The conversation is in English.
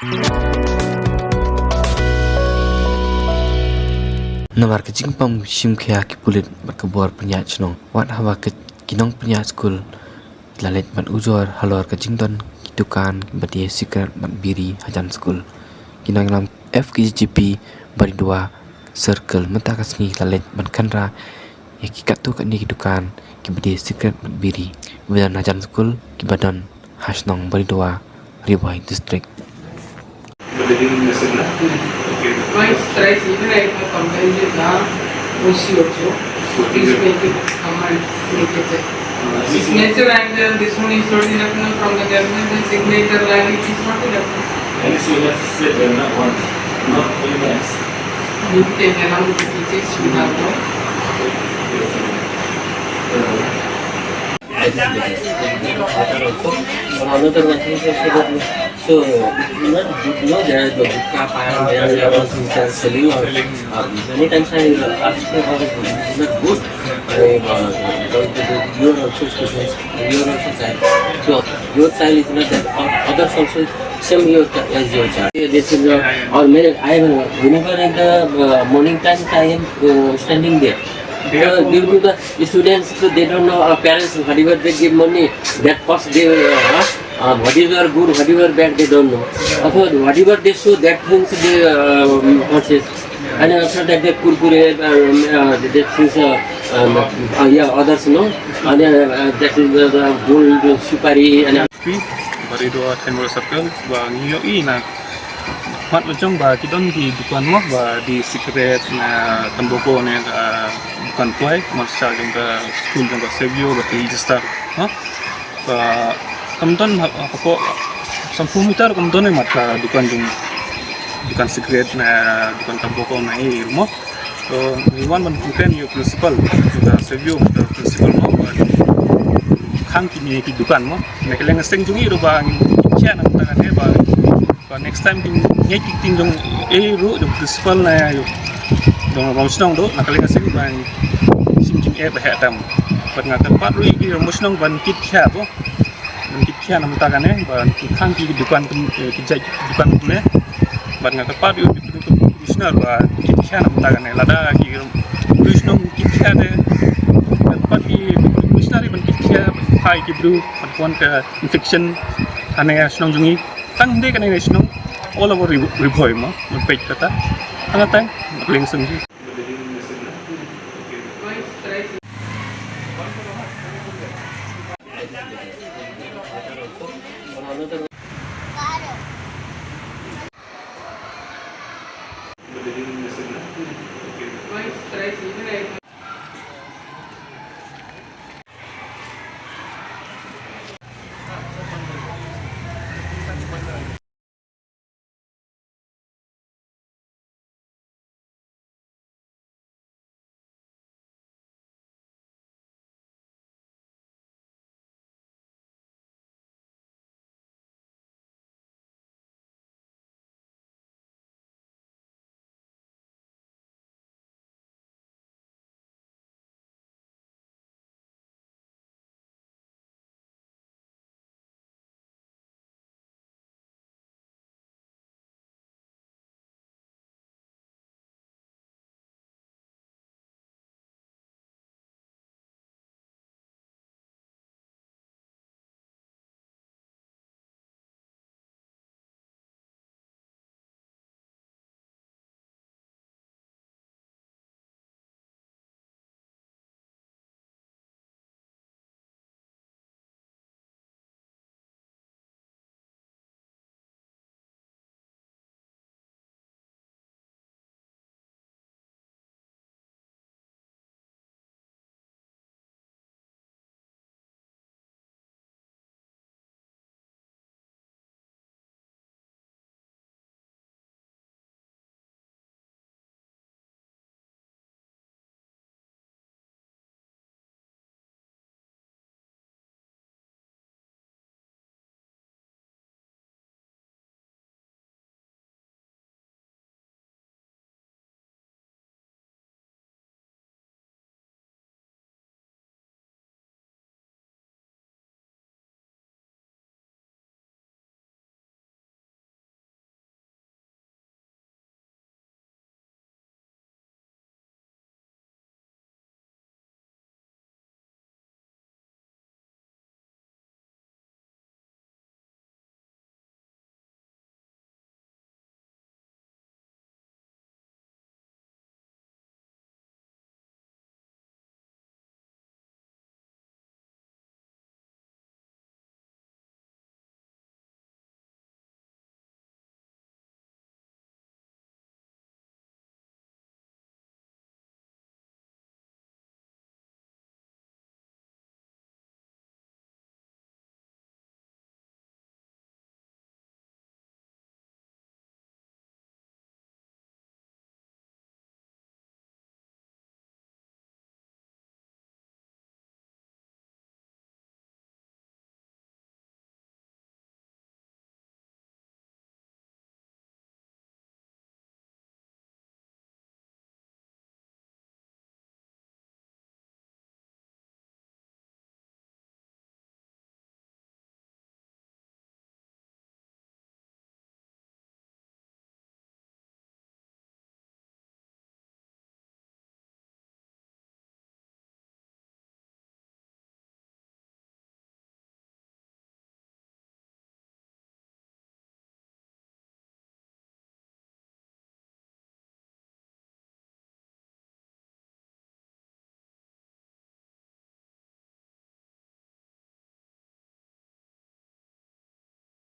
Namar kecing pam shimkhia ki pulit berkebor penyak shnong wat hawa ke kinong penyak skul lalet ban ujor halor kecing ton ki dukan badi sikret ban biri hajan skul kinong lam FKJGP bari dua circle menta kasngi lalet ban khynra ya ki katu kan ki dukan ki badi sikret ban biri badan hajan skul ki badan hashnong bari dua ribai district. Mas traz even like a company na OCO, please make it command make it. Signature and this one is not enough from the government. The signature language is not enough. And so you have to say not once, not very times. You can allow the teachers to have no. Another one thing is that so there is the dukan, there are also selling or many times I ask for how it is not good. You are also students, you are also child. So your child is not that others also same as your child. This is or many I am whenever in the morning time I am standing there. Due to the students, so they don't know parents, whatever they give money, that cost they whatever good, whatever bad, they don't know. Also, whatever they show, that things they purchase. And after that, they kurkure, that things, yeah, others know. And that is the gold, supari, and bari dua tenor circle ba ngiyo ina mat macam ba kidon di dukan mo ba di sikret na tamboko ne bukan tuai masa jangka skul jangka sevio ba register ha ba kamton apa sampu meter kamton mat ka dukan jung dukan sikret na dukan tamboko na mo so iwan ban bukan yo principal jangka sevio principal mo khang kini ki dukan mo mekeleng seng jungi ro ba kian ang tangan he ba next time king nyai ting jong ru the principal na yo dong rong snong do nakaleng seng ba sim jing ba hatam bat nga tempat ru ki rong snong ban kit kha bo ban kit kha nam ta kan he ba khang ki dukan ki jai dukan ne bat nga tempat yu commissioner ba kit kha nam ta kan lada ki rong snong kit kha de tempat ki commissioner ban kit kha hai ki bru patpon ka infection ane snong jungi tang de kan ane snong all over riboi mo page kata angatay link sungji another